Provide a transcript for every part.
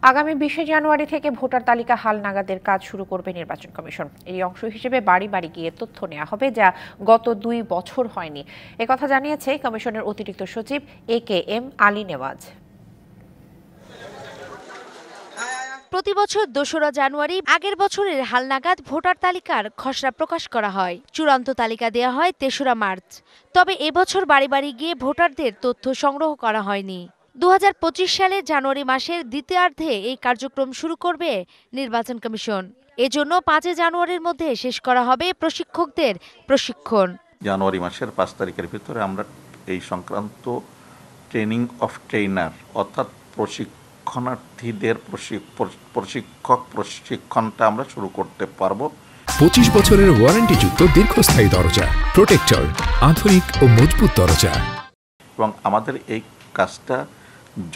আগামী 20 জানুয়ারি থেকে ভোটার তালিকা হালনাগাদের কাজ শুরু করবে নির্বাচন কমিশন। এর অংশ হিসেবে বাড়ি বাড়ি গিয়ে তথ্য নেওয়া হবে, যা গত 2 বছর হয়নি। একথা জানিয়েছে কমিশনের অতিরিক্ত সচিব AKM আলী নেওয়াজ। প্রতি বছর 2রা জানুয়ারি আগের বছরের হালনাগাদ ভোটার তালিকার খসড়া প্রকাশ করা হয়। চূড়ান্ত তালিকা দেওয়া হয় 3রা মার্চ। তবে এবছর বাড়ি বাড়ি গিয়ে ভোটারদের তথ্য সংগ্রহ করা হয়নি। 2025 সালের জানুয়ারি মাসের দ্বিতীয়ার্ধে এই কার্যক্রম শুরু করবে নির্বাচন কমিশন। এজন্য 5 জানুয়ারির মধ্যে শেষ করা হবে প্রশিক্ষকদের প্রশিক্ষণ। জানুয়ারি মাসের 5 তারিখের ভিতরে আমরা এই সংক্রান্ত ট্রেনিং অফ ট্রেনার অর্থাৎ প্রশিক্ষণার্থীদের প্রশিক্ষণটা আমরা শুরু করতে পারবো। 25 বছরের ওয়ারেন্টিযুক্ত দীর্ঘস্থায়ী দরজা প্রোটেক্টর, আধুনিক ও মজবুত দরজা। এবং আমাদের এই কাজটা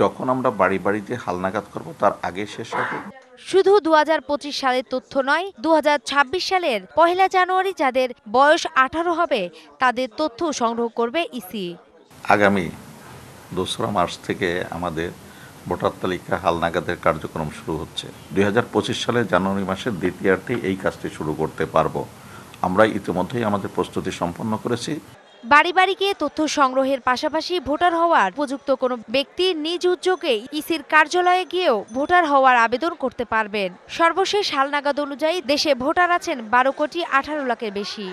যখন আমরা বাড়ি বাড়িতে হালনাগাদ করব তার আগে শেষ হবে। শুধু 2025 সালের তথ্য নয়, 2026 সালের 1 জানুয়ারি যাদের বয়স 18 হবে তাদের তথ্য সংগ্রহ করবে ইসি। আগামী 2রা মার্চ থেকে আমাদের ভোটার তালিকা হালনাগাদের কার্যক্রম শুরু হচ্ছে। 2025 সালের জানুয়ারি মাসের দ্বিতীয়ার্ধে এই কাজটি শুরু করতে পারবো। আমরা ইতিমধ্যেই আমাদের প্রস্তুতি সম্পন্ন করেছি। বাড়ি বাড়ি গিয়ে তথ্য সংগ্রহের পাশাপাশি ভোটার হওয়ার উপযুক্ত কোনো ব্যক্তি নিজ উদ্যোগে ইসির কার্যালয়ে গিয়েও ভোটার হওয়ার আবেদন করতে পারবেন। সর্বশেষ হালনাগাদ অনুযায়ী দেশে ভোটার আছেন 12,18 লাখের বেশি।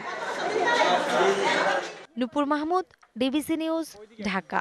নূপুর মাহমুদ, ডিবিসি নিউজ, ঢাকা।